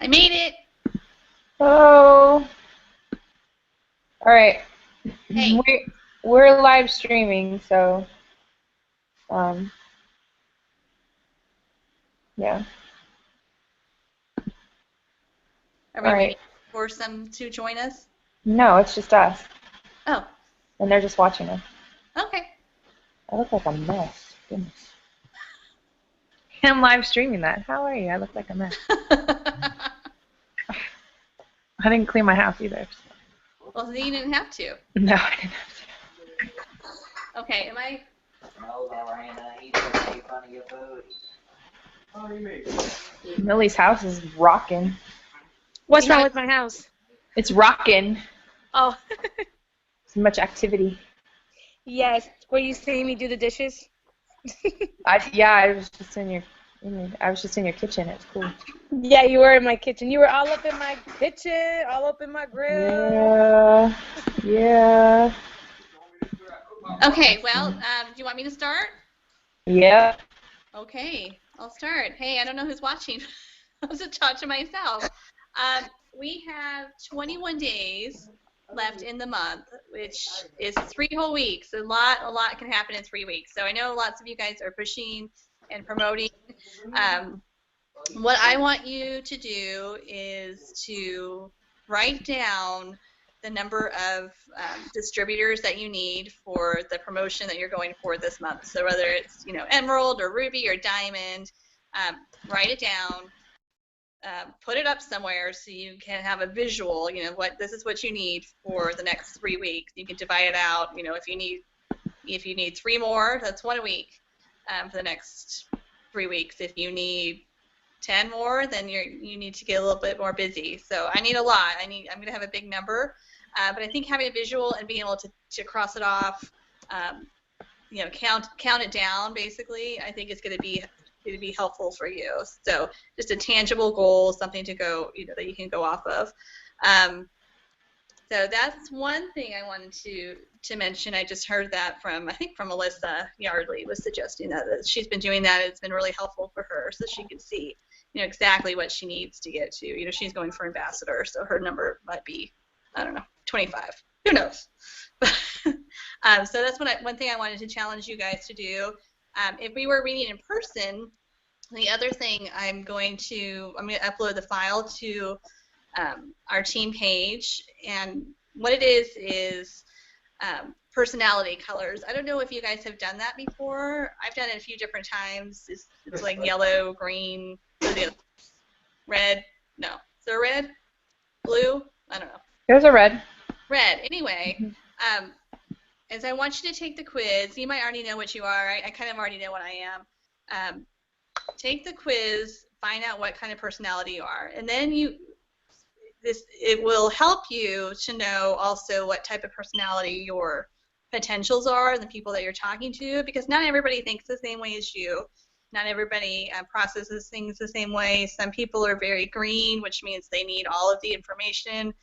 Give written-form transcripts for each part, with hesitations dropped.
I made it. Oh. All right. Hey, We're live streaming, so um yeah. are All we waiting right. for some to join us? No, it's just us, Oh, and they're just watching us. okay. I look like a mess. Goodness. I'm live streaming that. How are you? I look like a mess. I didn't clean my house either. Well, then you didn't have to. No, I didn't have Okay, am I? to. Millie's house is rocking. What's wrong with my house? It's rocking. Oh, So much activity. yes. Were you seeing me do the dishes? I was just in your kitchen. It's cool. Yeah, you were in my kitchen. You were all up in my kitchen, all up in my grill. Yeah. Yeah. Okay, well, do you want me to start? Yeah. Okay, I'll start. Hey, I don't know who's watching. I'll just talk to myself. We have 21 days left in the month, which is 3 whole weeks. A lot can happen in 3 weeks. So I know lots of you guys are pushing and promoting. What I want you to do is to write down the number of distributors that you need for the promotion that you're going for this month. So whether it's Emerald or Ruby or Diamond, write it down, put it up somewhere so you can have a visual. This is what you need for the next 3 weeks. You can divide it out. If you need 3 more, that's 1 a week for the next 3 weeks. If you need 10 more, then you need to get a little bit more busy. So I need a lot. I'm going to have a big number, but I think having a visual and being able to cross it off, count it down basically, I think is going to be helpful for you. So just a tangible goal, something to go, that you can go off of. So that's one thing I wanted to mention. I just heard that from Melissa Yardley was suggesting that she's been doing that. It's been really helpful for her, so she can see, exactly what she needs to get to. She's going for ambassador, so her number might be, I don't know, 25. Who knows? So that's one thing I wanted to challenge you guys to do. If we were reading in person, the other thing I'm going to upload the file to our team page, and what it is personality colors. I don't know if you guys have done that before. I've done it a few different times. It's like yellow, green, red. No, is there red? Blue? I don't know. There's a red. Red. Anyway, as I want you to take the quiz, you might already know what you are. I kind of already know what I am. Take the quiz, find out what kind of personality you are, and then it will help you to know also what type of personality your potentials are and the people that you're talking to, because not everybody thinks the same way as you. Not everybody processes things the same way. Some people are very green, which means they need all of the information.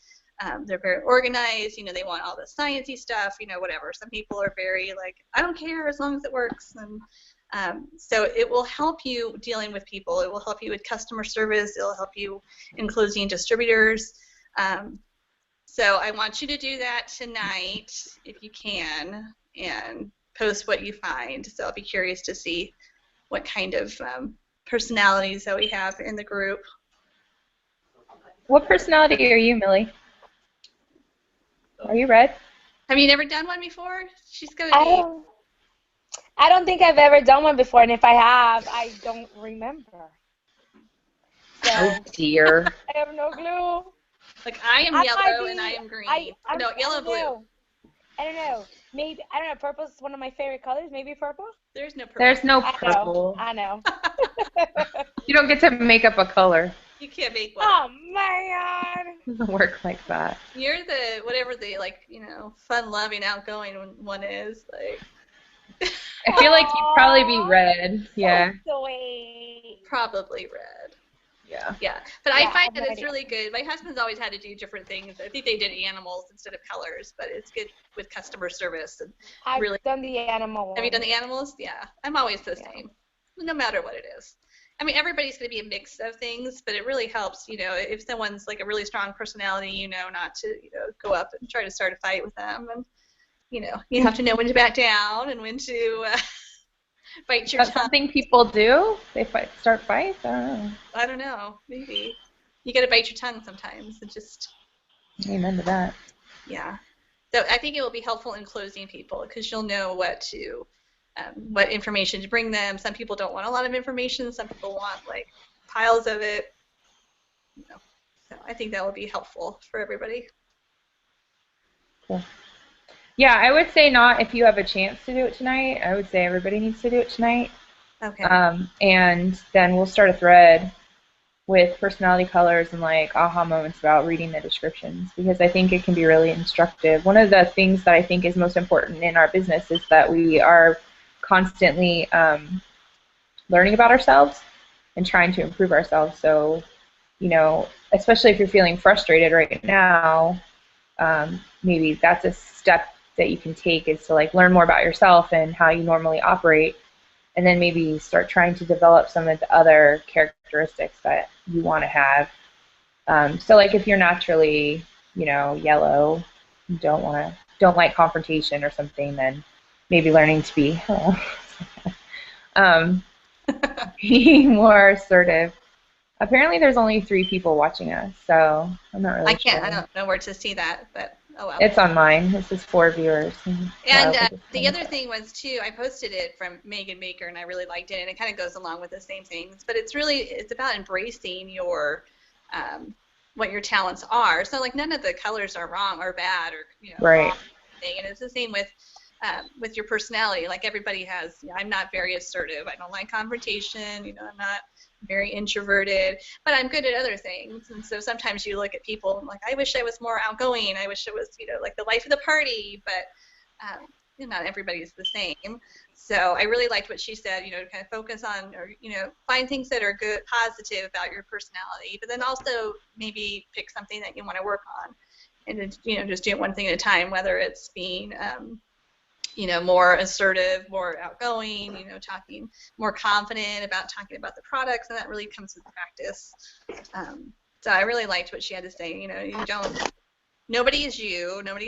They're very organized, they want all the sciencey stuff, whatever. Some people are very like, I don't care as long as it works. And so it will help you dealing with people. It will help you with customer service. It will help you in closing distributors. So I want you to do that tonight if you can, and post what you find. So I'll be curious to see what kind of personalities that we have in the group. What personality are you, Millie? Are you red? Have you never done one before? She's going to be. I don't think I've ever done one before, and if I have, I don't remember. So, Oh dear. I have no clue. Like I am yellow and I am green. No, yellow, blue. I don't know. Maybe, I don't know, purple is one of my favorite colors. Maybe purple? There's no purple. There's no purple. I know. You don't get to make up a color. You can't make one. Oh, man. It doesn't work like that. You're the, whatever the, fun-loving, outgoing one is. Like. I feel like you'd probably be red. Yeah. So sweet. Probably red. Yeah. Yeah, but I find that it's really good. My husband's always had to do different things. I think they did animals instead of colors, but it's good with customer service. And I've done the animal one. Have you done the animals? Yeah, I'm always the same, no matter what it is. I mean, everybody's going to be a mix of things, but it really helps, if someone's like a really strong personality, not to, go up and try to start a fight with them. And, you have to know when to back down and when to bite your That's tongue. something people do? They start fights? I don't know. I don't know. Maybe. You got to bite your tongue sometimes and just. Amen to that. Yeah. So I think it will be helpful in closing people because you'll know what information to bring them. Some people don't want a lot of information. Some people want like piles of it. So I think that will be helpful for everybody. Cool. Yeah, I would say not if you have a chance to do it tonight. I would say everybody needs to do it tonight. Okay. And then we'll start a thread with personality colors and like aha moments about reading the descriptions because I think it can be really instructive. One of the things that I think is most important in our business is that we are constantly learning about ourselves and trying to improve ourselves. So, especially if you're feeling frustrated right now, maybe that's a step that you can take is to like learn more about yourself and how you normally operate, and then maybe start trying to develop some of the other characteristics that you want to have. So like if you're naturally, yellow, you don't like confrontation or something, then maybe learning to be being more assertive. Apparently there's only 3 people watching us, so I'm not really sure. I don't know where to see that, but oh well. It's on mine. This is 4 viewers. And the other thing was, too, I posted it from Megan Baker, and I really liked it, and it kind of goes along with the same things, but it's about embracing your what your talents are. So, like, none of the colors are wrong or bad or, right. wrong thing, and it's the same with your personality. Like, everybody has, I'm not very assertive. I don't like confrontation. I'm not very introverted, but I'm good at other things. And so sometimes you look at people and like, I wish I was more outgoing. I wish it was, like the life of the party, but not everybody's the same. So I really liked what she said, to kind of focus on or, find things that are good, positive about your personality, but then also maybe pick something that you want to work on and then, just do it one thing at a time, whether it's being, more assertive, more outgoing, talking more confident about talking about the products, and that really comes with practice. So I really liked what she had to say. Nobody is you. Not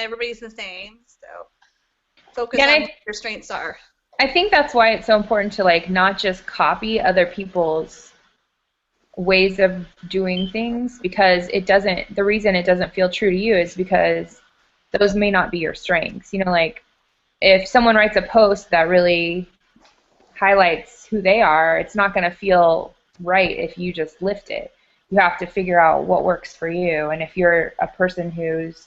everybody's the same. So focus on what your strengths are. I think that's why it's so important to like not just copy other people's ways of doing things, because the reason it doesn't feel true to you is because those may not be your strengths. Like if someone writes a post that really highlights who they are, it's not going to feel right if you just lift it. You have to figure out what works for you. And if you're a person who's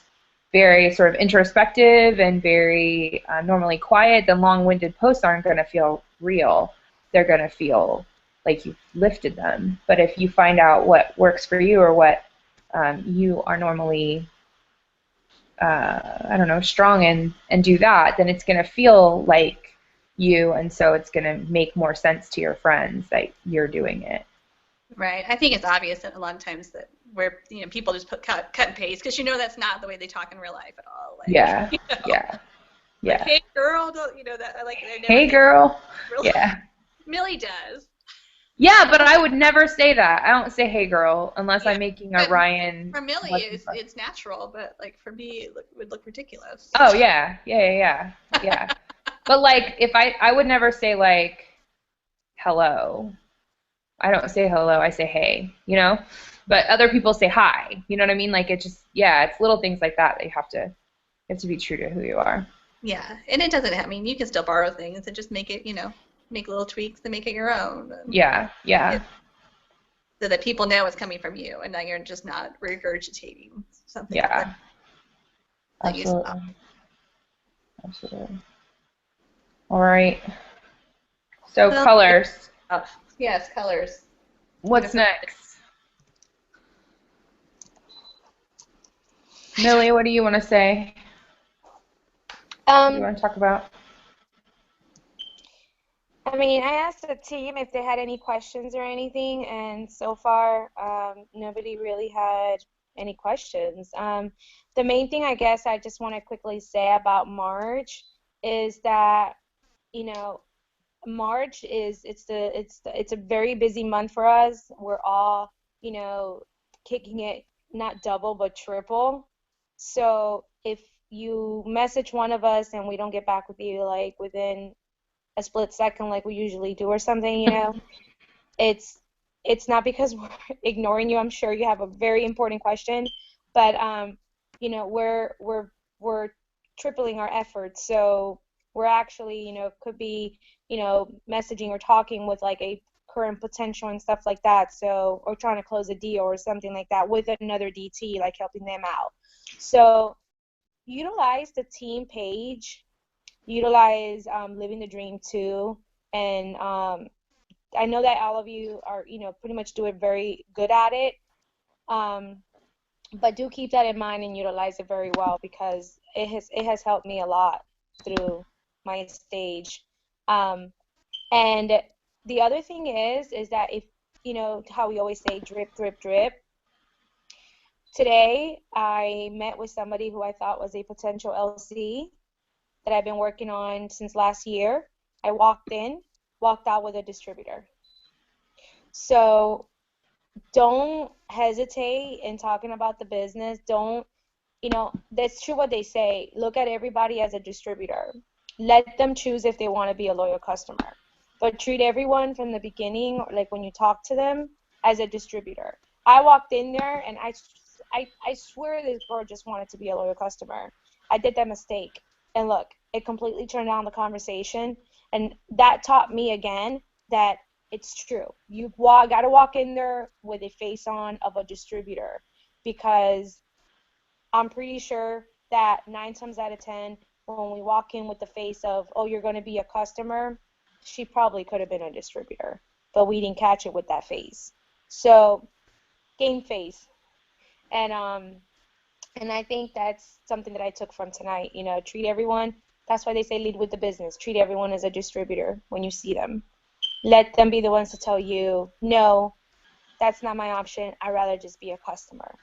very sort of introspective and very normally quiet, then long-winded posts aren't going to feel real. They're going to feel like you've lifted them. But if you find out what works for you or what you are normally strong and do that, then it's going to feel like you, and so it's going to make more sense to your friends that you're doing it. Right. I think it's obvious that a lot of times that where people just cut and paste because that's not the way they talk in real life at all. Like, yeah. Like, hey girl, that I like. Hey girl. Yeah. Millie does. Yeah, but I would never say that. I don't say hey girl unless I'm making a Ryan. For Millie, it's natural, but like for me, it would look ridiculous. Oh yeah. But like if I would never say like hello. I don't say hello. I say hey. But other people say hi. You know what I mean? Like it just it's little things like that you have to be true to who you are. Yeah, and it doesn't. I mean, you can still borrow things and just make it. Make little tweaks to make it your own. Yeah. So that people know it's coming from you, and that you're just not regurgitating something. Yeah. Absolutely. All right. So colors. Yes, colors. What's next? Millie, what do you want to say? What do you want to talk about? I mean, I asked the team if they had any questions or anything, and so far, nobody really had any questions. The main thing I guess I just want to quickly say about March is that, March is it's a very busy month for us. We're all, kicking it not double but triple. So if you message one of us and we don't get back with you like within a split second like we usually do or something, it's it's not because we're ignoring you. I'm sure you have a very important question, but we're tripling our efforts. So we're actually, could be, messaging or talking with like a current potential and stuff like that. So, or trying to close a deal or something like that with another DT, like helping them out. So utilize the team page, utilize Living the Dream too, and I know that all of you are, pretty much do it very good at it. Um, but do keep that in mind and utilize it very well because it has helped me a lot through my stage. Um, and the other thing is that if how we always say drip, drip, drip. Today I met with somebody who I thought was a potential LC that I've been working on since last year. I walked out with a distributor. So don't hesitate in talking about the business. Don't, that's true what they say. Look at everybody as a distributor. Let them choose if they want to be a loyal customer. But treat everyone from the beginning, like when you talk to them, as a distributor. I walked in there and I swear this girl just wanted to be a loyal customer. I did that mistake. And look, it completely turned down the conversation. And that taught me again that it's true. You got to walk in there with a face on of a distributor because I'm pretty sure that 9 times out of 10, when we walk in with the face of, oh, you're going to be a customer, she probably could have been a distributor, but we didn't catch it with that face. So game face. And I think that's something that I took from tonight. Treat everyone. That's why they say lead with the business. Treat everyone as a distributor when you see them. Let them be the ones to tell you, no, that's not my option. I'd rather just be a customer.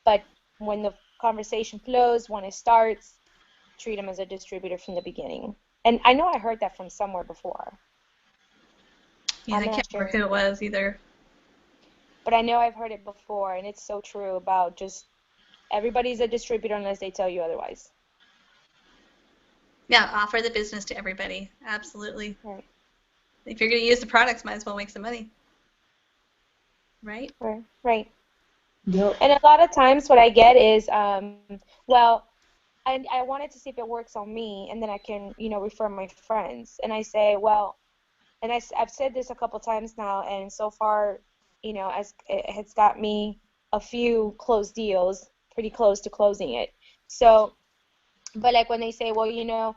But when the conversation flows, when it starts, treat them as a distributor from the beginning. And I know I heard that from somewhere before. Yeah, I can't remember who it was either. But I know I've heard it before, and it's so true about just everybody's a distributor unless they tell you otherwise. Yeah, offer the business to everybody. Absolutely. Right. If you're going to use the products, might as well make some money. Right? Right. Yep. And a lot of times what I get is, well, I wanted to see if it works on me, and then I can, refer my friends. And I say, well, and I've said this a couple times now, and so far, as it has got me a few closed deals, pretty close to closing it. So, but like when they say, well,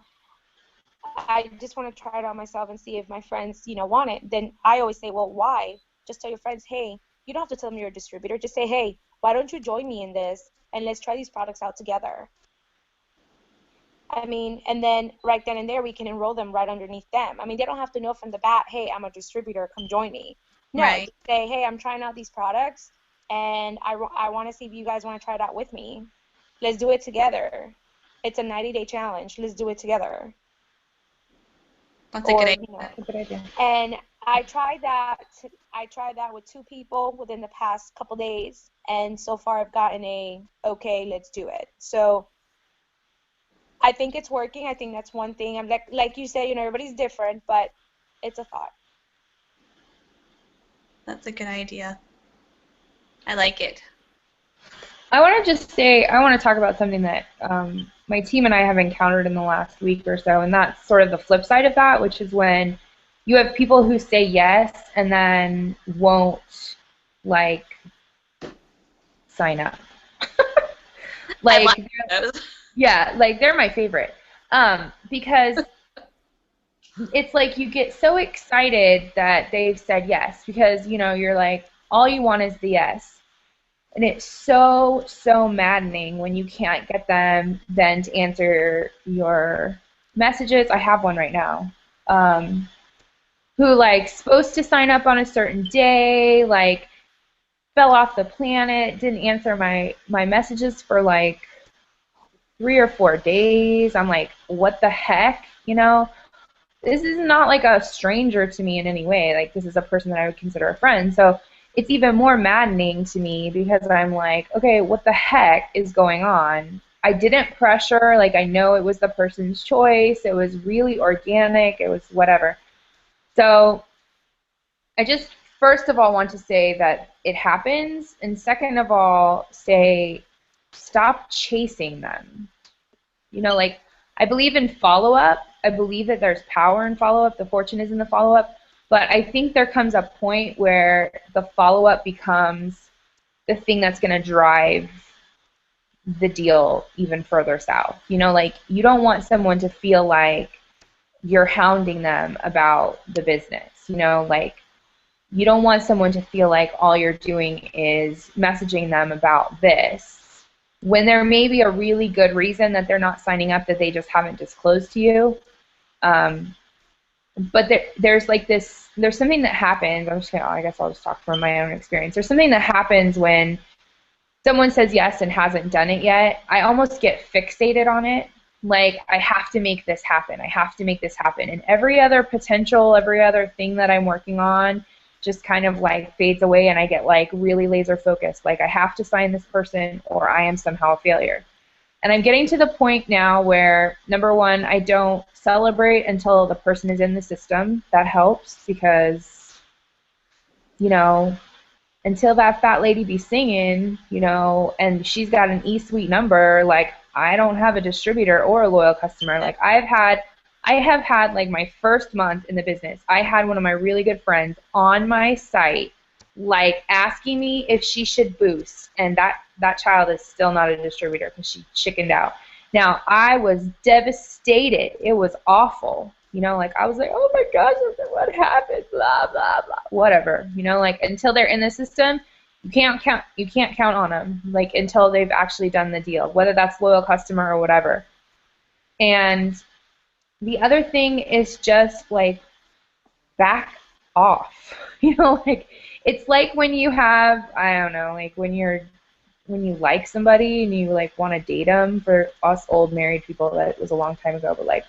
I just want to try it on myself and see if my friends, want it, then I always say, well, why? Just tell your friends, hey, you don't have to tell them you're a distributor. Just say, hey, why don't you join me in this, and let's try these products out together. I mean, and then right then and there, we can enroll them right underneath them. I mean, they don't have to know from the bat, hey, I'm a distributor, come join me. No, right. Say, hey, I'm trying out these products, and I want to see if you guys want to try it out with me. Let's do it together. It's a 90-day challenge. Let's do it together. That's a good idea. That's a good idea. And I tried that with 2 people within the past couple days, and so far I've gotten a, okay, let's do it. So I think it's working. I think that's one thing. I'm like you said, everybody's different, but it's a thought. That's a good idea. I like it. I want to talk about something that my team and I have encountered in the last week or so, and that's sort of the flip side of that, which is when you have people who say yes and then won't, like, sign up. I like those. Yeah, like, they're my favorite. Because it's like you get so excited that they've said yes because, you're like, all you want is the yes. And it's so, so maddening when you can't get them then to answer your messages. I have one right now who, like, supposed to sign up on a certain day, like, fell off the planet, didn't answer my messages for, like, 3 or 4 days. I'm like, what the heck, this is not like a stranger to me in any way. Like, this is a person that I would consider a friend. So it's even more maddening to me because I'm like, okay, what the heck is going on? I didn't pressure. Like, I know it was the person's choice. It was really organic. It was whatever. So I just, first of all, want to say that it happens. And second of all, say, stop chasing them. You know, like, I believe in follow-up. I believe that there's power in follow-up. The fortune is in the follow-up. But I think there comes a point where the follow-up becomes the thing that's going to drive the deal even further south. You know, like, you don't want someone to feel like you're hounding them about the business. You know, like, you don't want someone to feel like all you're doing is messaging them about this when there may be a really good reason that they're not signing up that they just haven't disclosed to you. But there's like this, there's something that happens, I'm just gonna, I guess I'll just talk from my own experience. There's something that happens when someone says yes and hasn't done it yet. I almost get fixated on it. Like, I have to make this happen. I have to make this happen. And every other potential, every other thing that I'm working on just kind of like fades away, and I get like really laser focused. Like, I have to sign this person or I am somehow a failure. And I'm getting to the point now where, number one, I don't celebrate until the person is in the system. That helps because, you know, until that fat lady be singing, you know, and she's got an eSuite number, like, I don't have a distributor or a loyal customer. Like, I have had like my first month in the business, I had one of my really good friends on my site, like, asking me if she should boost, and that child is still not a distributor because she chickened out. Now, I was devastated. It was awful. You know, like, I was like, oh my gosh, what happened? Blah, blah, blah. Whatever. You know, like, until they're in the system, you can't count on them, like, until they've actually done the deal, whether that's loyal customer or whatever. And the other thing is just, like, back off. You know, like, it's like when you have, I don't know, like, when you like somebody and you, like, want to date them. For us old married people, that was a long time ago, but, like,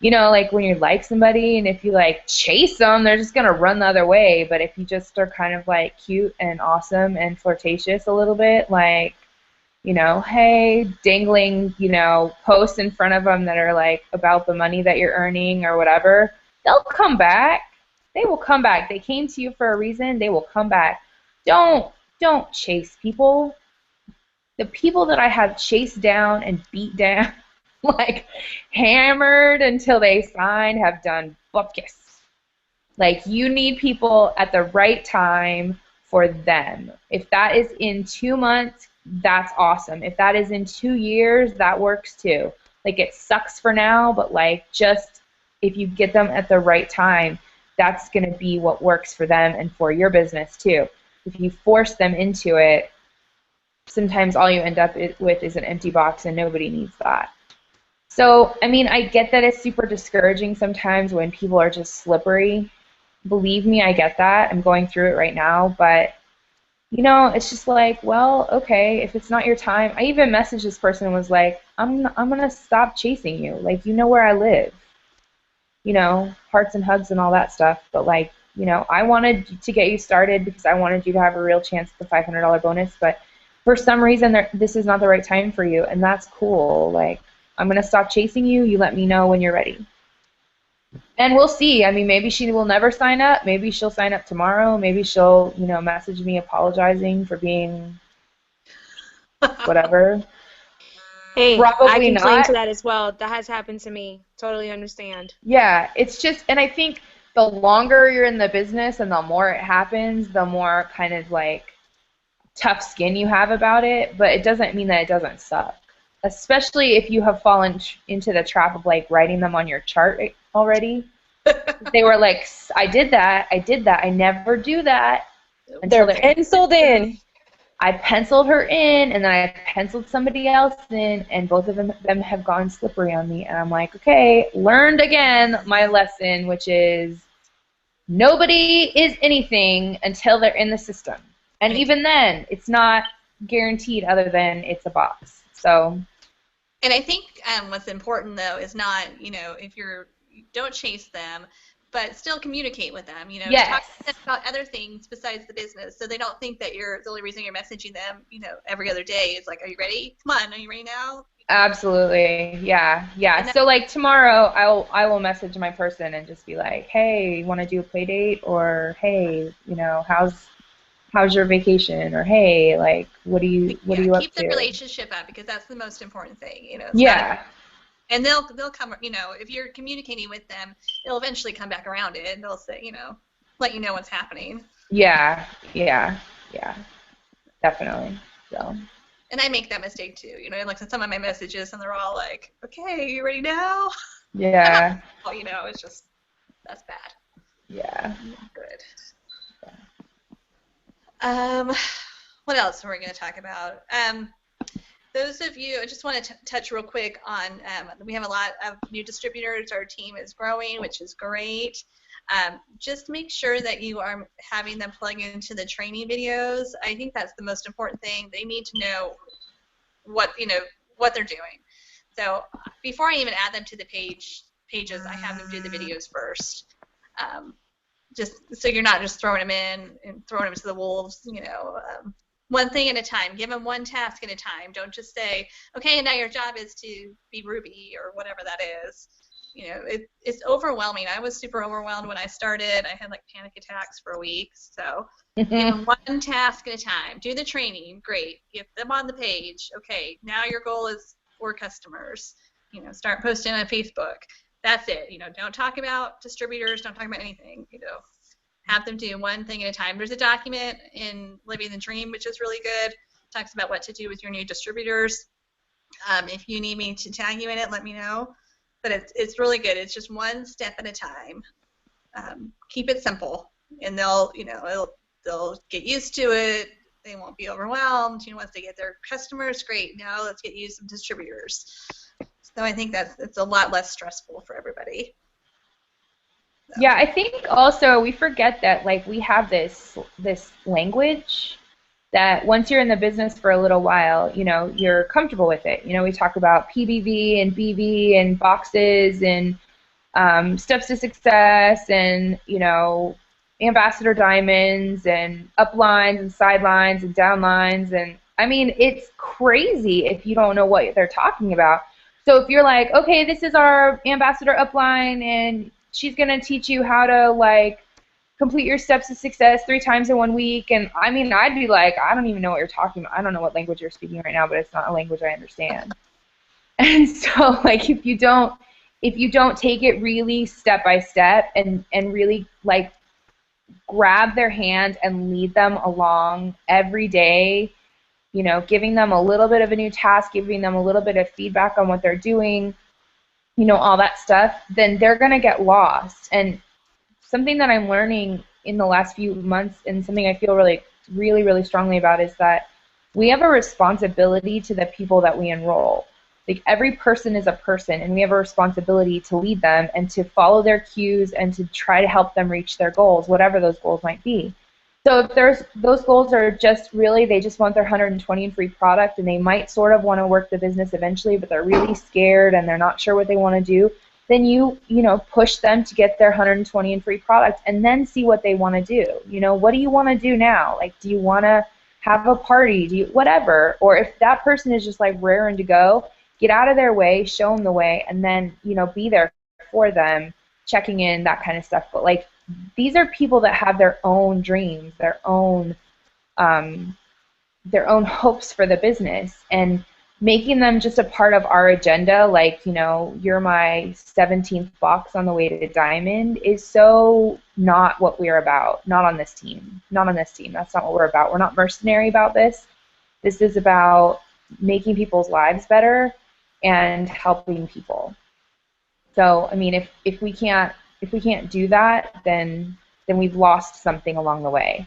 you know, like, when you like somebody and if you, like, chase them, they're just going to run the other way. But if you just are kind of, like, cute and awesome and flirtatious a little bit, like, you know, hey, dangling, you know, posts in front of them that are, like, about the money that you're earning or whatever, they'll come back. They will come back. They came to you for a reason. They will come back. Don't chase people. The people that I have chased down and beat down, like, hammered until they sign, have done bupkis. Like, you need people at the right time for them. If that is in 2 months, that's awesome. If that is in 2 years, that works too. Like, it sucks for now, but, like, just if you get them at the right time, that's going to be what works for them and for your business too. If you force them into it, sometimes all you end up with is an empty box, and nobody needs that. So, I mean, I get that it's super discouraging sometimes when people are just slippery. Believe me, I get that. I'm going through it right now, but, you know, it's just like, well, okay, if it's not your time. I even messaged this person and was like, I'm going to stop chasing you. Like, you know where I live. You know, hearts and hugs and all that stuff, but, like, you know, I wanted to get you started because I wanted you to have a real chance at the $500 bonus, but for some reason this is not the right time for you, and that's cool. Like, I'm going to stop chasing you. You let me know when you're ready. And we'll see. I mean, maybe she will never sign up. Maybe she'll sign up tomorrow. Maybe she'll, you know, message me apologizing for being whatever. Hey, Probably I can claim not. to that as well. That has happened to me. Totally understand. Yeah, it's just, and I think the longer you're in the business and the more it happens, the more kind of, like, tough skin you have about it, but it doesn't mean that it doesn't suck. Especially if you have fallen into the trap of, like, writing them on your chart already. They were like, I did that, I never do that. They're penciled in. I penciled her in, and then I penciled somebody else in, and both of them have gone slippery on me. And I'm like, okay, learned again my lesson, which is nobody is anything until they're in the system. And even then, it's not guaranteed other than it's a box. So. And I think what's important, though, is not, you know, if you're don't chase them, but still communicate with them. Yes. Talk to them about other things besides the business, so they don't think that the only reason you're messaging them, every other day is like, are you ready? Come on, are you ready now? Absolutely. Yeah. So like tomorrow I will message my person and just be like, hey, you want to do a play date? Or hey, how's your vacation? Or hey, like what are you up to? Keep the relationship up, because that's the most important thing, Yeah. And they'll come, if you're communicating with them, they'll eventually come back around it, and they'll say, let you know what's happening. Yeah. Definitely. So. And I make that mistake too, like some of my messages, and they're all like, okay, you ready now? Yeah. Well, it's just, that's bad. Yeah. Good. What else are we going to talk about? Those of you, I just want to touch real quick on, we have a lot of new distributors. Our team is growing, which is great. Just make sure that you are having them plug into the training videos. I think that's the most important thing. They need to know what they're doing. So before I even add them to the pages, I have them do the videos first. Just so you're not just throwing them in and throwing them to the wolves, one thing at a time. Give them one task at a time. Don't just say, okay, now your job is to be Ruby or whatever that is. It's overwhelming. I was super overwhelmed when I started. I had like panic attacks for a week. So give them one task at a time. Do the training. Great. Get them on the page. Okay, now your goal is 4 customers. Start posting on Facebook. That's it. Don't talk about distributors. Don't talk about anything. Have them do one thing at a time. There's a document in Living the Dream, which is really good. It talks about what to do with your new distributors. If you need me to tag you in it, let me know. But it's really good. It's just one step at a time. Keep it simple, and they'll get used to it. They won't be overwhelmed. Once they get their customers, great. Now let's get you some distributors. So I think it's a lot less stressful for everybody. So. Yeah, I think also we forget that like we have this language that once you're in the business for a little while, you're comfortable with it. We talk about PBV and BV and boxes and steps to success and, ambassador diamonds and uplines and sidelines and downlines. And I mean, it's crazy if you don't know what they're talking about. So if you're like, okay, this is our ambassador upline and she's going to teach you how to like complete your steps to success 3 times in 1 week. And I mean, I'd be like, I don't even know what you're talking about. I don't know what language you're speaking right now, but it's not a language I understand. And so like if you don't take it really step by step and really like grab their hand and lead them along every day, giving them a little bit of a new task, giving them a little bit of feedback on what they're doing, all that stuff, then they're going to get lost. And something that I'm learning in the last few months and something I feel really, really, really strongly about is that we have a responsibility to the people that we enroll. Like every person is a person, and we have a responsibility to lead them and to follow their cues and to try to help them reach their goals, whatever those goals might be. So if those goals are just really, they just want their 120 in free product and they might sort of want to work the business eventually, but they're really scared and they're not sure what they want to do, then you push them to get their 120 in free product and then see what they want to do. What do you want to do now? Like, do you want to have a party? Whatever. Or if that person is just like raring to go, get out of their way, show them the way, and then, be there for them, checking in, that kind of stuff. But like, these are people that have their own dreams, their own hopes for the business, and making them just a part of our agenda, like, you're my 17th box on the way to diamond, is so not what we're about. Not on this team. That's not what we're about. We're not mercenary about this. This is about making people's lives better and helping people. So, I mean, if we can't do that, then we've lost something along the way.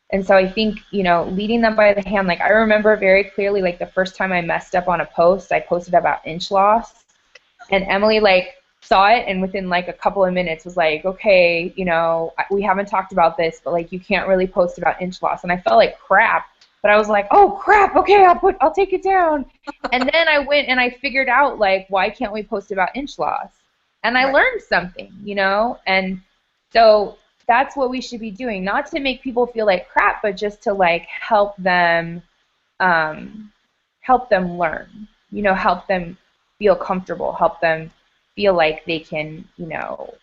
And so I think, leading them by the hand, like I remember very clearly, like the first time I messed up on a post, I posted about inch loss, and Emily like saw it and within like a couple of minutes was like, okay, we haven't talked about this, but like you can't really post about inch loss. And I felt like crap, but I was like, oh crap, okay, I'll take it down. And then I went and I figured out like, why can't we post about inch loss? and I Right. learned something, you know? And so that's what we should be doing, not to make people feel like crap, but just to like um, help them learn, you know, help them feel comfortable, help them feel like they can, you know,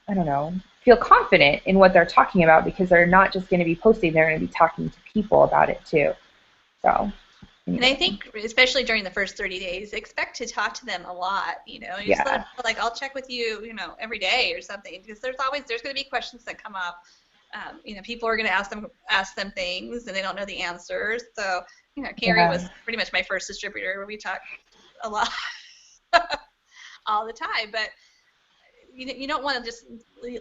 I don't know, feel confident in what they're talking about because they're not just going to be posting, they're going to be talking to people about it too. So, And I anyway, think, especially during the first 30 days, expect to talk to them a lot. You know, you just let them yeah, know, like, I'll check with you, you know, every day or something, because there's going to be questions that come up. You know, people are going to ask them things, and they don't know the answers. So, you know, Carrie yeah, was pretty much my first distributor where we talked a lot all the time. But you don't want to just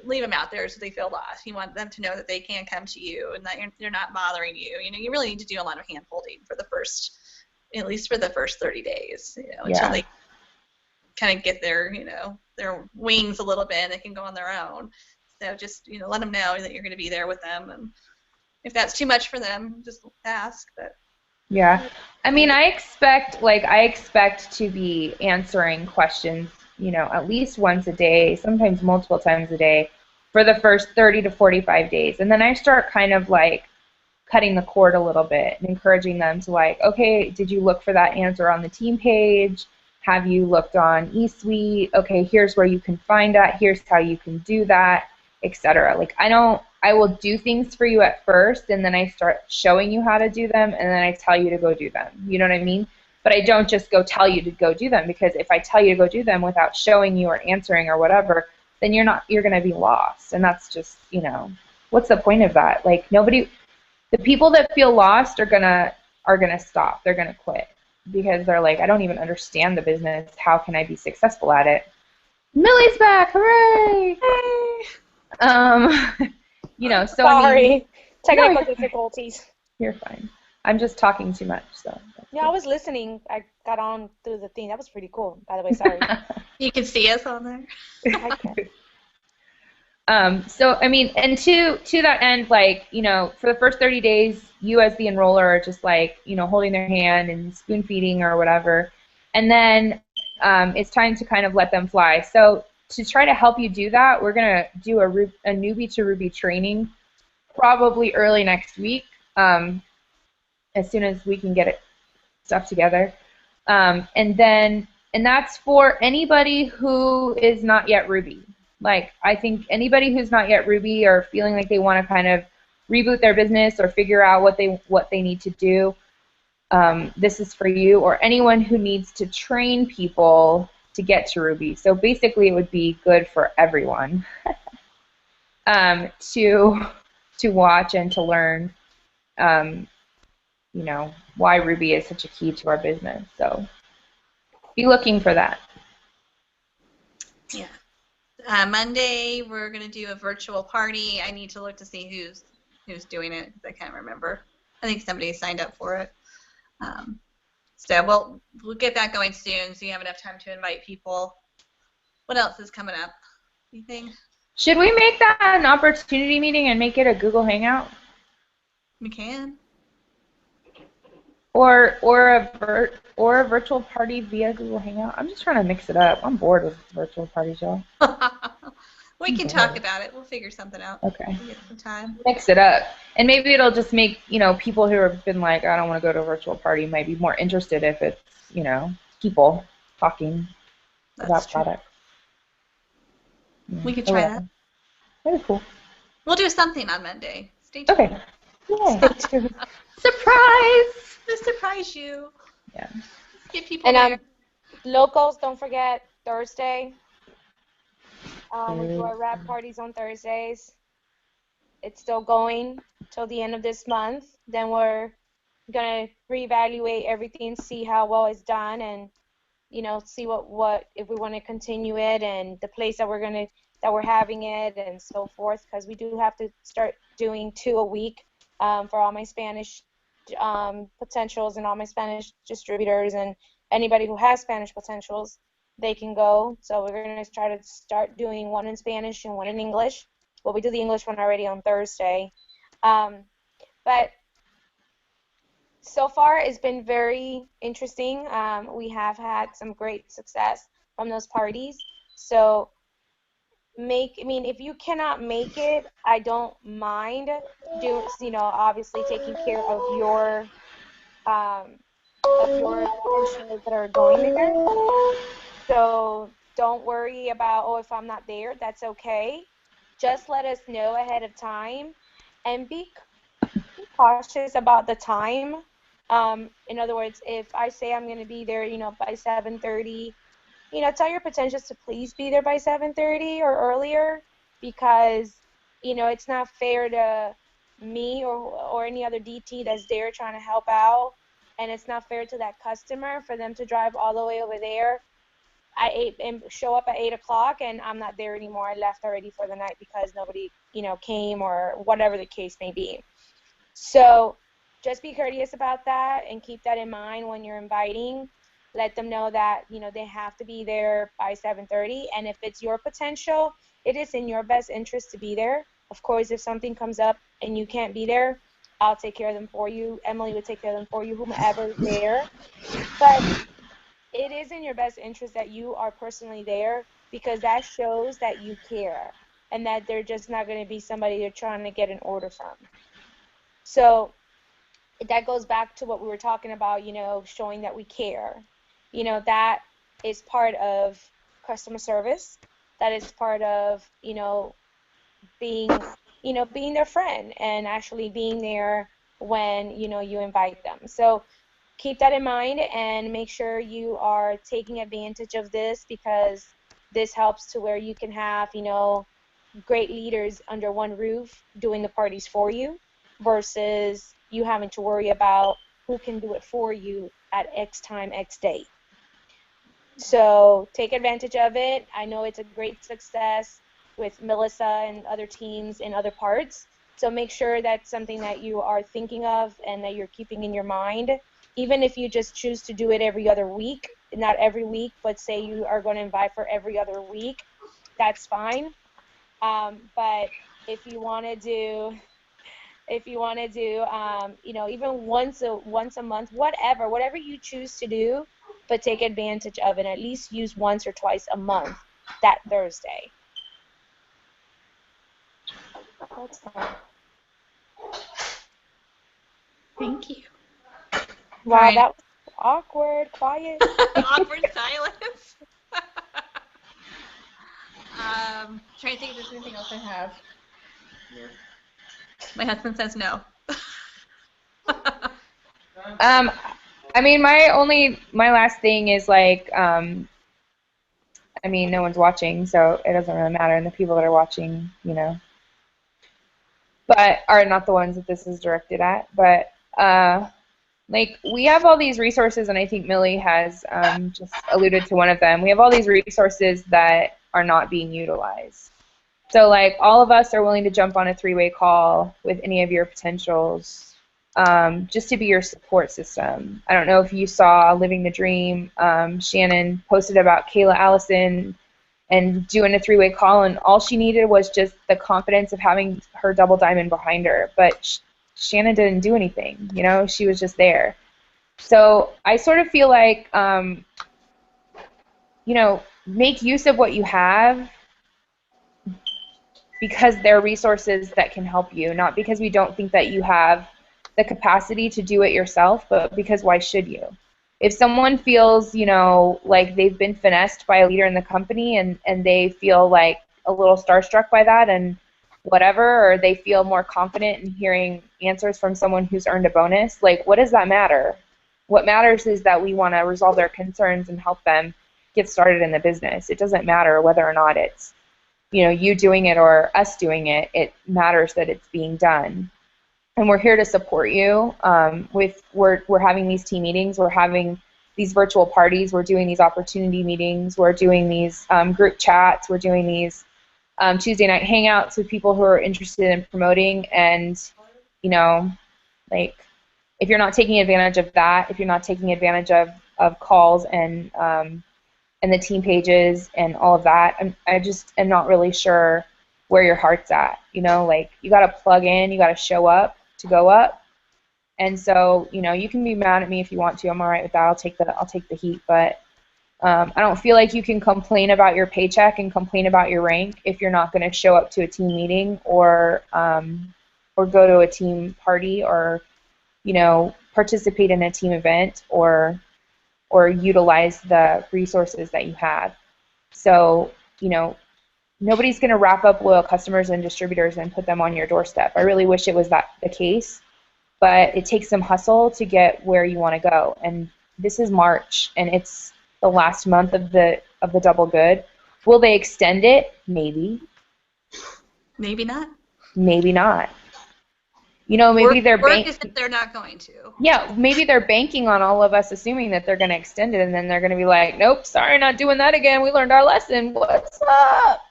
leave them out there so they feel lost. You want them to know that they can come to you and that they're not bothering you. You know, you really need to do a lot of hand holding for the first, at least for the first 30 days, you know, until yeah, they kind of get their, you know, their wings a little bit and they can go on their own. So just, you know, let them know that you're going to be there with them. And if that's too much for them, just ask. But yeah. I mean, I expect to be answering questions, you know, at least once a day, sometimes multiple times a day for the first 30 to 45 days. And then I start kind of like cutting the cord a little bit and encouraging them to like, okay, did you look for that answer on the team page? Have you looked on eSuite? Okay, here's where you can find that. Here's how you can do that, etc. Like I will do things for you at first and then I start showing you how to do them and then I tell you to go do them. You know what I mean? But I don't just go tell you to go do them, because if I tell you to go do them without showing you or answering or whatever, then you're going to be lost. And that's just, you know, what's the point of that? Like the people that feel lost are gonna stop. They're gonna quit because they're like, I don't even understand the business. How can I be successful at it? Millie's back! Hooray! Hey. Um, you know. So I mean, Sorry, no, technical difficulties. you're fine. I'm just talking too much, so. Yeah, I was listening. I got on through the thing. That was pretty cool, by the way. Sorry. you can see us on there. I can. So I mean, and to that end, like, you know, for the first 30 days, you as the enroller are just like, you know, holding their hand and spoon feeding or whatever, and then it's time to kind of let them fly. So to try to help you do that, we're gonna do a newbie to Ruby training, probably early next week, as soon as we can get it stuff together, and that's for anybody who is not yet Ruby. Like, I think anybody who's not yet Ruby or feeling like they want to kind of reboot their business or figure out what they need to do, this is for you, or anyone who needs to train people to get to Ruby. So basically, it would be good for everyone to watch and to learn, you know, why Ruby is such a key to our business. So be looking for that. Yeah. Monday we're gonna do a virtual party. I need to look to see who's doing it because I can't remember. I think somebody signed up for it. So we'll get that going soon, so you have enough time to invite people. What else is coming up? Anything? Should we make that an opportunity meeting and make it a Google Hangout, We can. or a virtual party via Google Hangout? I'm just trying to mix it up. I'm bored with virtual parties, y'all. We can talk about it. We'll figure something out. Okay. We'll get some time. Mix it up, and maybe it'll just make, you know, people who have been like, I don't want to go to a virtual party, might be more interested if it's, you know, people talking about That's true. products. We could try that. Very cool. We'll do something on Monday. Stay tuned. Okay. Yeah. Stay tuned. Surprise! To surprise you. Yeah. Get people And there. locals, don't forget Thursday. We do our wrap parties on Thursdays. It's still going till the end of this month. Then we're gonna reevaluate everything, see how well it's done, and you know, see what if we want to continue it and the place that we're having it and so forth. Because we do have to start doing 2 a week for all my Spanish potentials and all my Spanish distributors, and anybody who has Spanish potentials, they can go. So we're going to try to start doing 1 in Spanish and 1 in English. Well, we do the English one already on Thursday. But so far, it's been very interesting. We have had some great success from those parties. So if you cannot make it, I don't mind obviously taking care of your potentials that are going there. So don't worry about, oh, if I'm not there, that's okay. Just let us know ahead of time and be cautious about the time. In other words, if I say I'm going to be there, by 7:30, tell your potentials to please be there by 7:30 or earlier, because, it's not fair to me or any other DT that's there trying to help out, and it's not fair to that customer for them to drive all the way over there at 8 and show up at 8 o'clock and I'm not there anymore. I left already for the night because nobody, came or whatever the case may be. So just be courteous about that and keep that in mind when you're inviting. Let them know that, they have to be there by 7:30. And if it's your potential, it is in your best interest to be there. Of course, if something comes up and you can't be there, I'll take care of them for you. Emily would take care of them for you, whomever is there. But it is in your best interest that you are personally there, because that shows that you care and that they're just not going to be somebody you're trying to get an order from. So that goes back to what we were talking about, showing that we care. That is part of customer service. That is part of, being their friend and actually being there when, you invite them. So keep that in mind and make sure you are taking advantage of this, because this helps to where you can have, great leaders under one roof doing the parties for you, versus you having to worry about who can do it for you at X time, X date. So take advantage of it. I know it's a great success with Melissa and other teams in other parts. So make sure that's something that you are thinking of and that you're keeping in your mind. Even if you just choose to do it every other week, not every week, but say you are going to invite for every other week, that's fine. But if you want to do, even once a month, whatever you choose to do, but take advantage of it. At least use once or twice a month that Thursday. That's fine. Thank you. Wow, right. That was awkward, quiet. Awkward silence. Trying to think if there's anything else I have. My husband says no. My last thing is no one's watching, so it doesn't really matter, and the people that are watching, but are not the ones that this is directed at. But we have all these resources, and I think Millie has just alluded to one of them. We have all these resources that are not being utilized. So all of us are willing to jump on a 3-way call with any of your potentials, just to be your support system. I don't know if you saw Living the Dream. Shannon posted about Kayla Allison and doing a 3-way call, and all she needed was just the confidence of having her double diamond behind her. But Shannon didn't do anything, she was just there. So I sort of feel like, make use of what you have, because they're resources that can help you, not because we don't think that you have the capacity to do it yourself, but because why should you? If someone feels, like they've been finessed by a leader in the company and they feel like a little starstruck by that and whatever, or they feel more confident in hearing answers from someone who's earned a bonus, what does that matter? What matters is that we want to resolve their concerns and help them get started in the business. It doesn't matter whether or not it's you doing it or us doing it. It matters that it's being done. And we're here to support you. We're having these team meetings. We're having these virtual parties. We're doing these opportunity meetings. We're doing these group chats. We're doing these Tuesday night hangouts with people who are interested in promoting. And, if you're not taking advantage of that, if you're not taking advantage of calls and the team pages and all of that, I just am not really sure where your heart's at. You got to plug in, you got to show up to go up. And so, you can be mad at me if you want to. I'm all right with that. I'll take the heat. But I don't feel like you can complain about your paycheck and complain about your rank if you're not going to show up to a team meeting or go to a team party or participate in a team event or utilize the resources that you have. So nobody's going to wrap up loyal customers and distributors and put them on your doorstep. I really wish it was that the case, but it takes some hustle to get where you want to go. And this is March, and it's the last month of the double good. Will they extend it? Maybe. Maybe not. Maybe not. Maybe work is that they're not going to. Yeah, maybe they're banking on all of us assuming that they're going to extend it, and then they're going to be like, nope, sorry, not doing that again. We learned our lesson. What's up?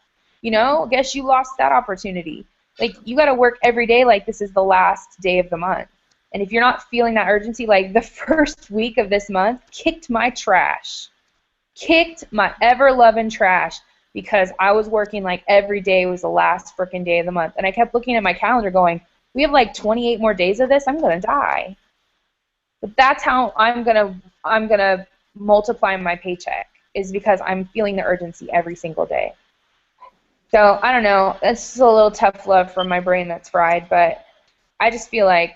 Guess you lost that opportunity. Like, you got to work every day like this is the last day of the month. And if you're not feeling that urgency, like the first week of this month, kicked my ever-loving trash because I was working like every day was the last freaking day of the month. And I kept looking at my calendar going, we have like 28 more days of this, I'm going to die. But that's how I'm going to multiply my paycheck, is because I'm feeling the urgency every single day. So, I don't know, that's just a little tough love from my brain that's fried, but I just feel like,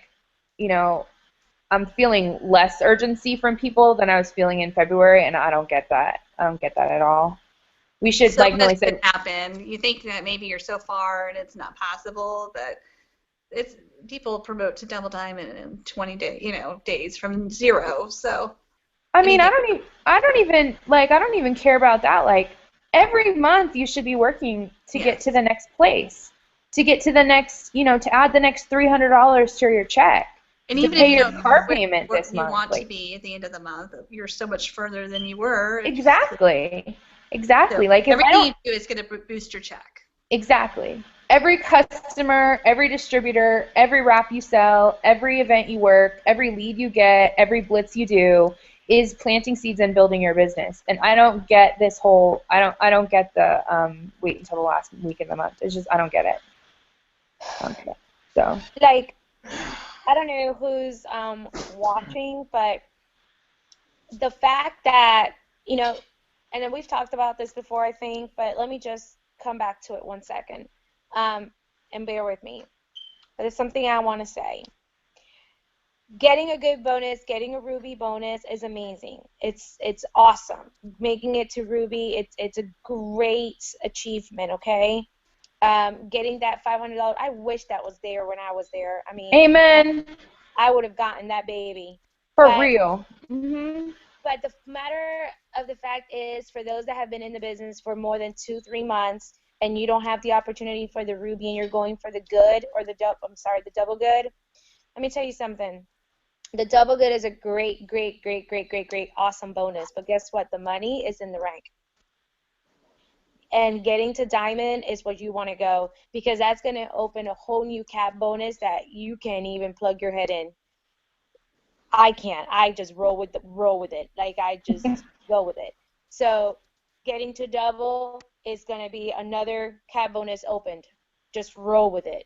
I'm feeling less urgency from people than I was feeling in February, and I don't get that. I don't get that at all. We should, so like Millie said, happen. You think that maybe you're so far and it's not possible, but people promote to double diamond in 20 days from zero. So I mean, I don't even care about that. Like, every month you should be working to get to the next place, to get to the next, to add the next $300 to your check. And to even pay if your car payment this month. You want to be at the end of the month, you're so much further than you were. Exactly. So like, everything you do is going to boost your check. Exactly. Every customer, every distributor, every wrap you sell, every event you work, every lead you get, every blitz you do is planting seeds and building your business. And I don't get this whole, I don't get the wait until the last week of the month. It's just, I don't get it. Okay. So. Like, I don't know who's watching, but the fact that, and then we've talked about this before, I think, but let me just come back to it 1 second, and bear with me. But it's something I want to say. Getting a good bonus, getting a Ruby bonus is amazing. It's awesome. Making it to Ruby, it's a great achievement, okay? Getting that $500, I wish that was there when I was there. I mean, amen. I would have gotten that baby. For real. Mm-hmm. But the matter of the fact is, for those that have been in the business for more than 2-3 months, and you don't have the opportunity for the Ruby, and you're going for the good or the double good. Let me tell you something. The double good is a great, awesome bonus. But guess what? The money is in the rank. And getting to diamond is what you want to go, because that's going to open a whole new cap bonus that you can't even plug your head in. I can't. I just roll with it. Like, I just go with it. So getting to double is going to be another cap bonus opened. Just roll with it.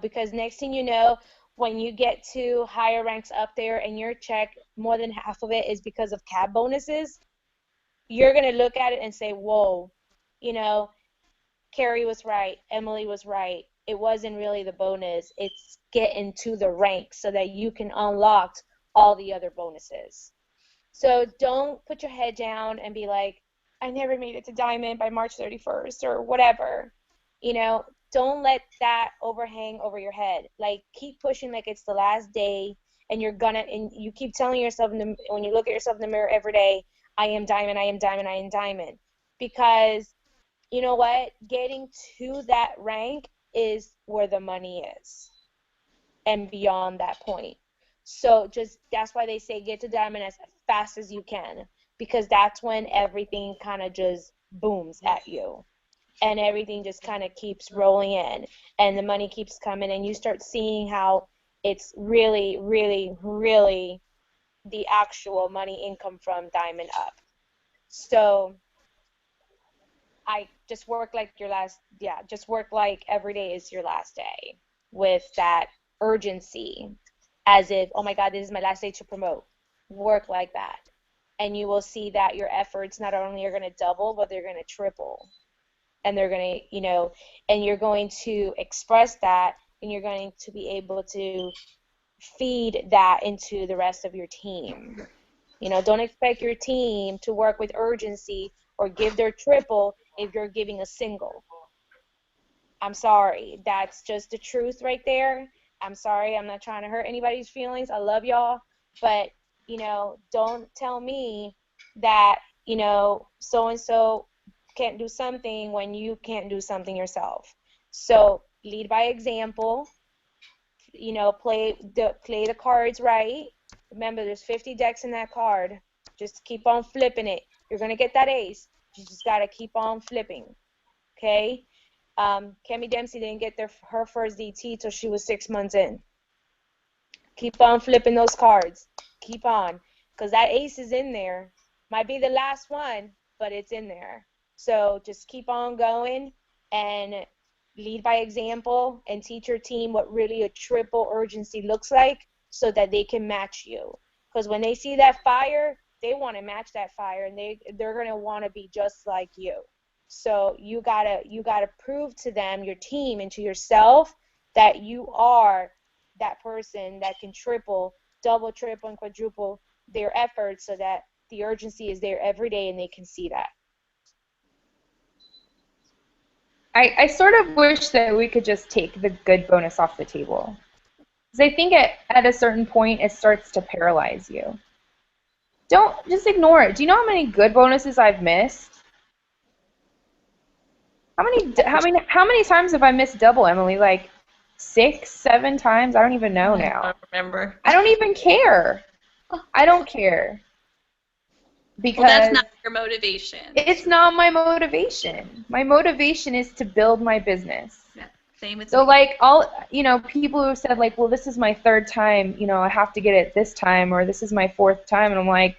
Because next thing you know, when you get to higher ranks up there and your check, more than half of it is because of cap bonuses, you're going to look at it and say, whoa, Carrie was right. Emily was right. It wasn't really the bonus. It's getting to the rank so that you can unlock all the other bonuses. So don't put your head down and be like, I never made it to diamond by March 31st or whatever. Don't let that overhang over your head. Like, keep pushing like it's the last day, and and you keep telling yourself, when you look at yourself in the mirror every day, I am diamond, I am diamond, I am diamond. Because you know what? Getting to that rank is where the money is, and beyond that point. So that's why they say get to diamond as fast as you can, because that's when everything kind of just booms at you, and everything just kind of keeps rolling in, and the money keeps coming, and you start seeing how it's really, really, really the actual money income from diamond up. So I just work like just work like every day is your last day, with that urgency, as if, oh my God, this is my last day to promote. Work like that. and you will see that your efforts not only are going to double, but they're going to triple. And they're going to, and you're going to express that, and you're going to be able to feed that into the rest of your team. Don't expect your team to work with urgency or give their triple if you're giving a single. I'm sorry. That's just the truth right there. I'm sorry. I'm not trying to hurt anybody's feelings. I love y'all. But, don't tell me that, so-and-so can't do something when you can't do something yourself. So lead by example. Play the cards right. Remember, there's 50 decks in that card. Just keep on flipping it. You're going to get that ace. You just got to keep on flipping. Okay? Kemi Dempsey didn't get her first DT till she was 6 months in. Keep on flipping those cards. Keep on. Because that ace is in there. Might be the last one, but it's in there. So just keep on going and lead by example and teach your team what really a triple urgency looks like so that they can match you. Because when they see that fire, they want to match that fire, and they're going to want to be just like you. So you gotta prove to them, your team, and to yourself that you are that person that can triple, double, triple, and quadruple their efforts so that the urgency is there every day and they can see that. I sort of wish that we could just take the good bonus off the table. Because I think at a certain point it starts to paralyze you. Don't just ignore it. Do you know how many good bonuses I've missed? How many times have I missed double, Emily? Like 6, 7 times? I don't even know now. I don't remember. I don't even care. I don't care. Because that's not your motivation. It's not my motivation. My motivation is to build my business. Yeah, same with So me. like people who said like, well, this is my 3rd time, I have to get it this time, or this is my 4th time, and I'm like,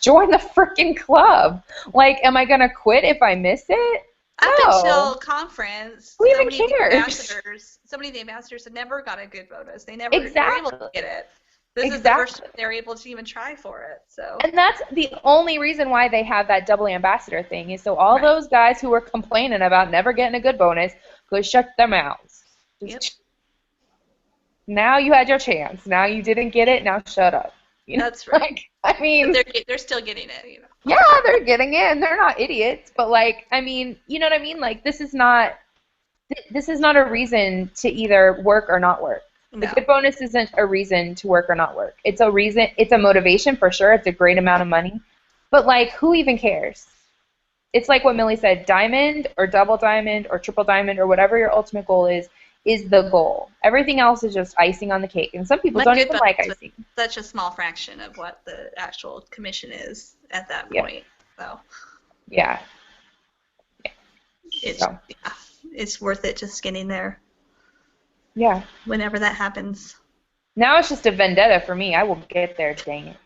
join the freaking club. Like, am I gonna quit if I miss it? Up No. until conference, Who even cares? so many of the ambassadors had never got a good bonus. They never were able to get it. This is the first time they're able to even try for it. So. And that's the only reason why they have that double ambassador thing, is so all those guys who were complaining about never getting a good bonus could shut their mouths. Now you had your chance. Now you didn't get it. Now shut up. That's right. Like, I mean, but they're still getting it. Yeah, they're getting it, and they're not idiots. But like, I mean, you know what I mean? Like, this is not a reason to either work or not work. No. The good bonus isn't a reason to work or not work. It's a reason. It's a motivation for sure. It's a great amount of money. But like, who even cares? It's like what Millie said: diamond or double diamond or triple diamond or whatever your ultimate goal is the goal. Everything else is just icing on the cake. And some people don't even like icing. Such a small fraction of what the actual commission is at that point. So. Yeah. It's worth it just getting there. Yeah. Whenever that happens. Now it's just a vendetta for me. I will get there, dang it.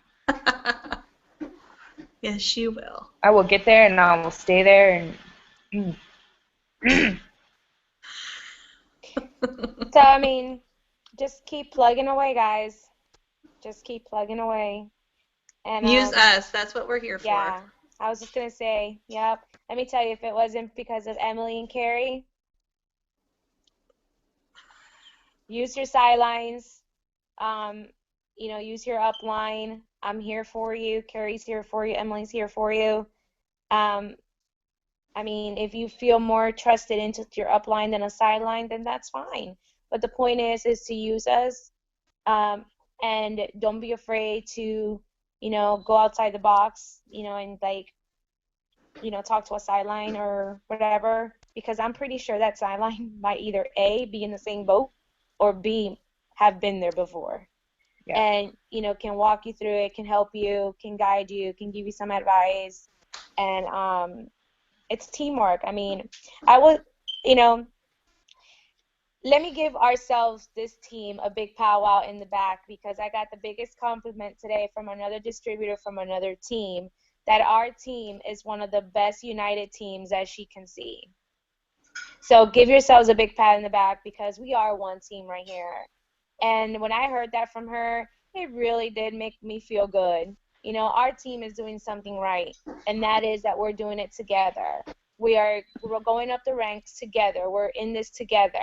Yes, you will. I will get there, and I will stay there, and... So, I mean, just keep plugging away, guys. Just keep plugging away. And use us. That's what we're here for. Yeah. I was just going to say, yep. Let me tell you, if it wasn't because of Emily and Carrie, use your sidelines. Use your upline. I'm here for you. Carrie's here for you. Emily's here for you. I mean, if you feel more trusted into your upline than a sideline, then that's fine. But the point is to use us, and don't be afraid to, go outside the box, and talk to a sideline or whatever, because I'm pretty sure that sideline might either A, be in the same boat, or B, have been there before. Yeah. And, can walk you through it, can help you, can guide you, can give you some advice, and it's teamwork. I mean, let me give ourselves, this team, a big powwow in the back, because I got the biggest compliment today from another distributor from another team that our team is one of the best united teams that she can see. So give yourselves a big pat in the back, because we are one team right here. And when I heard that from her, it really did make me feel good. You know, our team is doing something right, and that is that we're doing it together. We're going up the ranks together. We're in this together,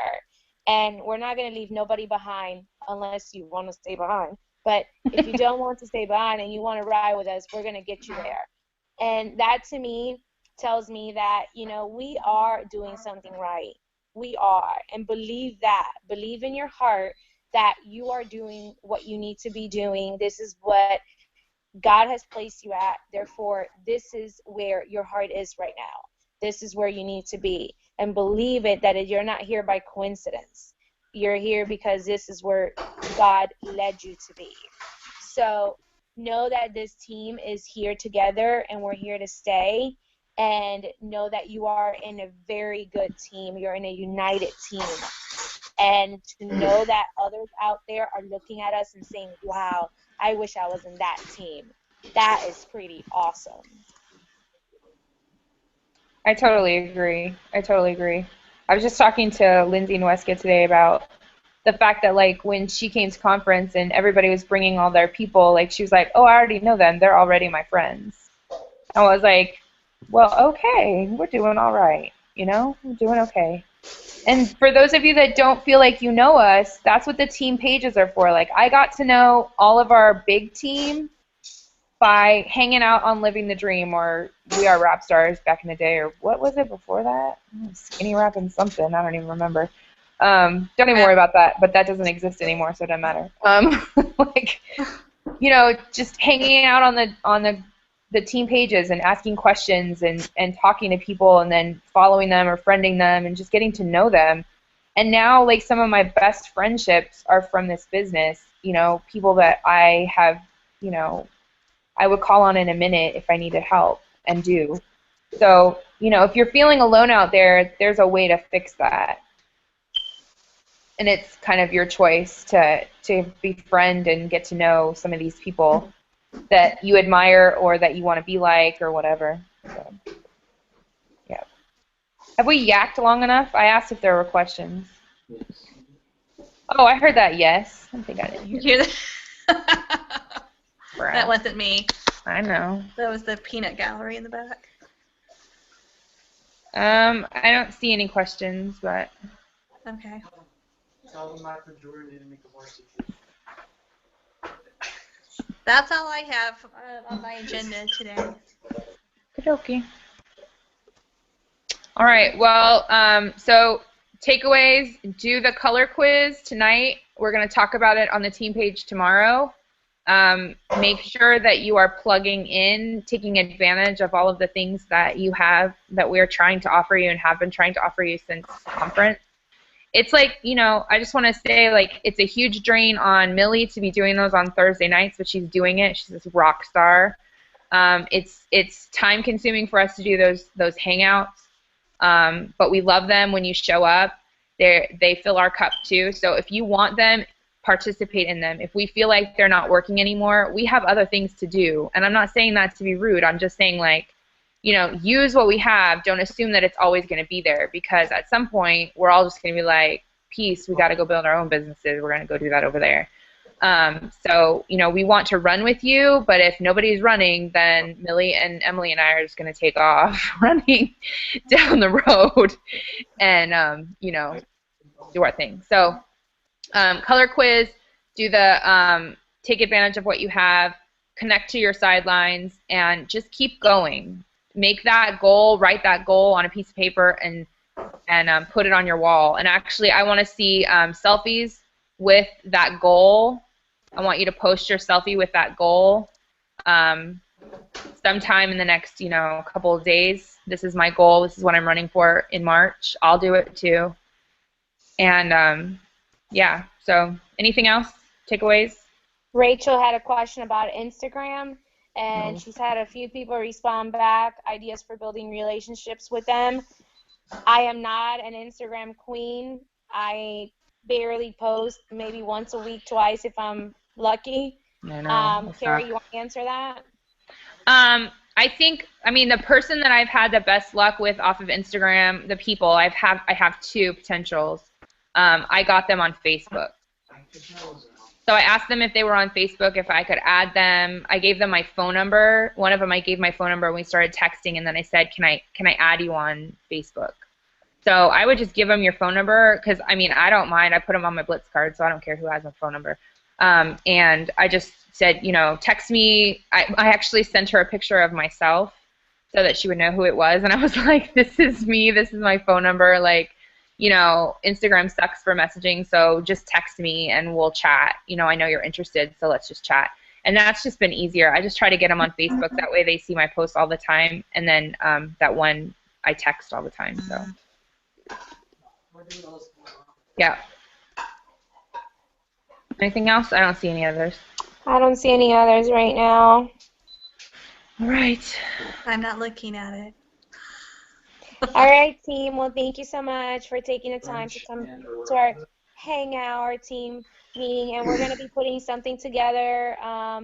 and we're not going to leave nobody behind unless you want to stay behind. But if you don't want to stay behind and you want to ride with us, we're going to get you there. And that to me tells me that, you know, we are doing something right. We are. And believe that. Believe in your heart that you are doing what you need to be doing. This is what God has placed you at. Therefore, this is where your heart is right now. This is where you need to be. And believe it that you're not here by coincidence. You're here because this is where God led you to be. So know that this team is here together and we're here to stay. And know that you are in a very good team. You're in a united team. And to know that others out there are looking at us and saying, wow, I wish I was in that team. That is pretty awesome. I totally agree. I was just talking to Lindsay Nuesca today about the fact that, like, when she came to conference and everybody was bringing all their people, like, she was like, oh, I already know them. They're already my friends. I was like, well, okay, we're doing all right, you know? We're doing okay. And for those of you that don't feel like you know us, that's what the team pages are for. Like, I got to know all of our big team by hanging out on Living the Dream or We Are Rap Stars back in the day, or what was it before that? Skinny Rapping something, I don't even remember. Don't even worry about that, but that doesn't exist anymore, so it doesn't matter. Like, you know, just hanging out on the team pages and asking questions and talking to people and then following them or friending them and just getting to know them. And now, like, some of my best friendships are from this business, you know, people that I have, you know, I would call on in a minute if I needed help and do. So, you know, if you're feeling alone out there, there's a way to fix that. And it's kind of your choice to befriend and get to know some of these people that you admire or that you want to be like or whatever. So, yeah. Have we yacked long enough? I asked if there were questions. Yes. Oh, I heard that yes. I think I didn't hear that. That wasn't me. I know. That was the peanut gallery in the back. I don't see any questions, but... Okay. Tell Michael Jordan to make a varsity. That's all I have on my agenda today. Okey-dokey. All right. Well, so takeaways, do the color quiz tonight. We're going to talk about it on the team page tomorrow. Make sure that you are plugging in, taking advantage of all of the things that you have, that we're trying to offer you and have been trying to offer you since conference. It's like, you know, I just want to say, like, it's a huge drain on Millie to be doing those on Thursday nights, but she's doing it. She's this rock star. It's time consuming for us to do those hangouts, but we love them when you show up. They fill our cup too. So if you want them, participate in them. If we feel like they're not working anymore, we have other things to do. And I'm not saying that to be rude. I'm just saying, like, you know, use what we have. Don't assume that it's always going to be there, because at some point we're all just going to be like, peace, we got to go build our own businesses. We're going to go do that over there. So, you know, we want to run with you, but if nobody's running, then Millie and Emily and I are just going to take off running down the road and, you know, do our thing. So, color quiz, do the, take advantage of what you have, connect to your sidelines, and just keep going. Make that goal, write that goal on a piece of paper and put it on your wall. And actually, I want to see selfies with that goal. I want you to post your selfie with that goal sometime in the next, you know, couple of days. This is my goal. This is what I'm running for in March. I'll do it too. And yeah, so anything else? Takeaways? Rachel had a question about Instagram, and she's had a few people respond back, ideas for building relationships with them. I am not an Instagram queen. I barely post, maybe once a week, twice if I'm lucky. Carrie, you want to answer that? I think, I mean, the person that I've had the best luck with off of Instagram, the people, I have two potentials. I got them on Facebook. So I asked them if they were on Facebook, if I could add them. I gave them my phone number. One of them I gave my phone number and we started texting, and then I said, can I add you on Facebook? So I would just give them your phone number because, I mean, I don't mind. I put them on my Blitz card, so I don't care who has my phone number. And I just said, you know, text me. I actually sent her a picture of myself so that she would know who it was. And I was like, this is me. This is my phone number. Like, you know, Instagram sucks for messaging, so just text me and we'll chat. You know, I know you're interested, so let's just chat. And that's just been easier. I just try to get them on Facebook. That way they see my posts all the time. And then that one I text all the time. So, yeah. Anything else? I don't see any others. I don't see any others right now. All right. I'm not looking at it. All right, team. Well, thank you so much for taking the time to come to our hangout, our team meeting, and we're going to be putting something together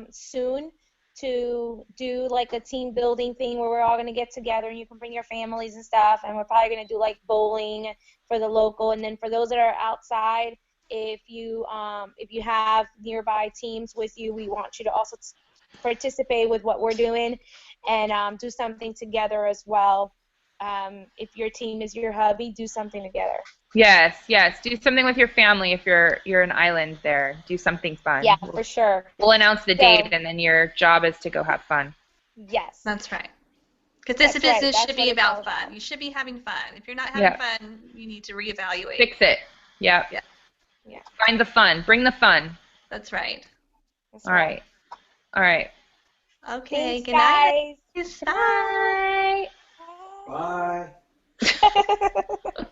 soon to do like a team building thing where we're all going to get together and you can bring your families and stuff, and we're probably going to do like bowling for the local, and then for those that are outside, if you have nearby teams with you, we want you to also participate with what we're doing and do something together as well. If your team is your hubby, do something together. Yes, yes. Do something with your family if you're an island there. Do something fun. Yeah, for sure. We'll announce the date, and then your job is to go have fun. Yes. That's right. Because this That's right. business That's should what be it's about all fun. You should be having fun. If you're not having fun, you need to reevaluate. Fix it. Yep. Yeah. Yeah. Find the fun. Bring the fun. That's right. That's All right. All right. Okay. Thanks, Good night. guys. Bye. Bye. Bye.